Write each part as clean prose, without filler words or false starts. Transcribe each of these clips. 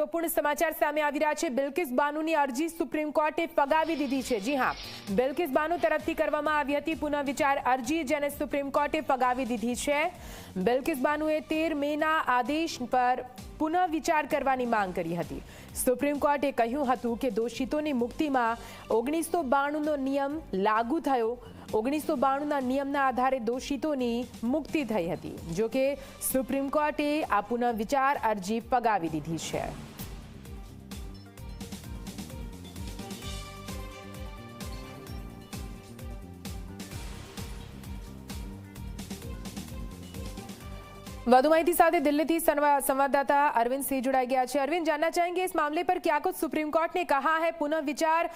પૂર્ણ સમાચાર સામે આવી રહ્યા છે। બિલ્કિસ બાનુની અરજી સુપ્રીમ કોર્ટે ફગાવી દીધી છે। જી હા, બિલ્કિસ બાનુ તરફથી કરવામાં આવી હતી પુનઃવિચાર અરજી, જેને સુપ્રીમ કોર્ટે ફગાવી દીધી છે। બિલ્કિસ બાનુએ 13 મેના આદેશ પર પુનઃવિચાર કરવાની માંગ કરી હતી। સુપ્રીમ કોર્ટે કહ્યું હતું કે દોષિતોની મુક્તિમાં 1992નો નિયમ લાગુ થયો। 1992ના નિયમના આધારે દોષિતોની મુક્તિ થઈ હતી। જો કે સુપ્રીમ કોર્ટે આ પુનઃવિચાર અરજી ફગાવી દીધી છે। વધુ માહિતી સાથે દિલ્હીથી संवाददाता अरविंद सिंह जुड़ाई गया है। अरविंद, जानना चाहेंगे इस मामले पर क्या कुछ सुप्रीम कोर्ट ने कहा है। पुनः विचार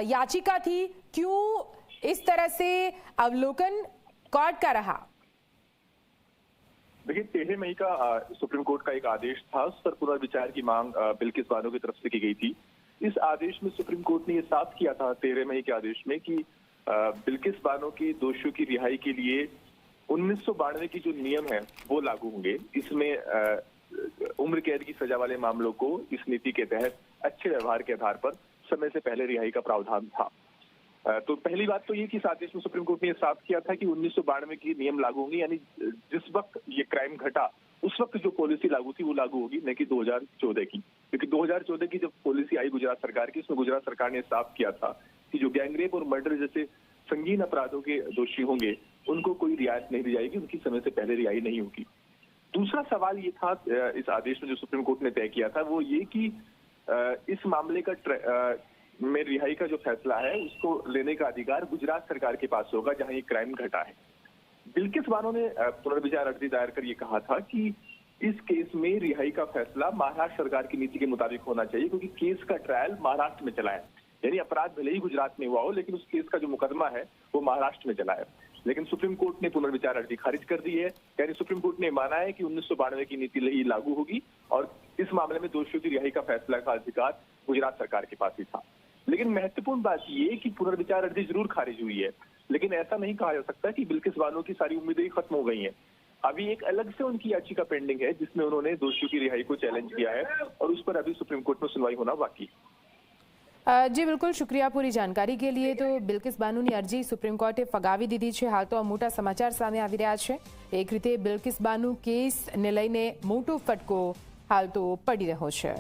याचिका थी, क्यों इस तरह से अवलोकन कोर्ट का रहा? देखिए, 13 मई का सुप्रीम कोर्ट का एक आदेश था, उस पर पुनर्विचार की मांग बिल्किस बानो की तरफ से की गई थी। इस आदेश में सुप्रीम कोर्ट ने यह साफ किया था 13 मई के आदेश में कि बिल्किस बानो के दोषियों की रिहाई के लिए 1992 की जो नियम है वो लागू होंगे। इसमें उम्र कैद की सजा वाले मामलों को इस नीति के तहत अच्छे व्यवहार के आधार पर समय से पहले रिहाई का प्रावधान था। तो पहली बात तो ये कि इस आदेश में सुप्रीम कोर्ट ने साफ किया था कि 1992 की नियम लागू होंगे, यानी जिस वक्त ये क्राइम घटा उस वक्त जो पॉलिसी लागू थी वो लागू होगी, न कि 2014 की। क्योंकि 2014 की जब पॉलिसी आई गुजरात सरकार की, उसमें गुजरात सरकार ने साफ किया था कि जो गैंगरेप और मर्डर जैसे संगीन अपराधों के दोषी होंगे उनको कोई रियायत नहीं दी जाएगी, उनकी समय से पहले रिहाई नहीं होगी। दूसरा सवाल ये था इस आदेश में जो सुप्रीम कोर्ट ने तय किया था वो ये कि इस मामले का में रिहाई का जो फैसला है उसको लेने का अधिकार गुजरात सरकार के पास होगा जहां ये क्राइम घटा है। बिल्किस बानो ने पुनर्विचार अर्जी दायर कर ये कहा था कि इस केस में रिहाई का फैसला महाराष्ट्र सरकार की नीति के मुताबिक होना चाहिए, क्योंकि केस का ट्रायल महाराष्ट्र में चला है। यानी अपराध भले ही गुजरात में हुआ हो, लेकिन उस केस का जो मुकदमा है वो महाराष्ट्र में चला है। लेकिन सुप्रीम कोर्ट ने पुनर्विचार अर्जी खारिज कर दी है। यानी सुप्रीम कोर्ट ने माना है कि 1992 की नीति ही लागू होगी और इस मामले में दोषियों की रिहाई का फैसला का अधिकार गुजरात सरकार के पास ही था। लेकिन महत्वपूर्ण बात ये कि पुनर्विचार अर्जी जरूर खारिज हुई है, लेकिन ऐसा नहीं कहा जा सकता कि बिल्किस बानो की सारी उम्मीदें खत्म हो गई हैं। अभी एक अलग से उनकी याचिका पेंडिंग है जिसमें उन्होंने दोषियों की रिहाई को चैलेंज किया है और उस पर अभी सुप्रीम कोर्ट में सुनवाई होना बाकी है। जी बिल्कुल, शुक्रिया पूरी जानकारी के लिए। तो बिल्किस बानुની અરજી સુપ્રીમ કોર્ટે ફગાવી દીધી છે। હાલ તો આ મોટા સમાચાર સામે આવી રહ્યા છે। એક રીતે બિલ્કિસ બાનુ કેસને લઈને મોટો ફટકો હાલ તો પડી રહ્યો છે।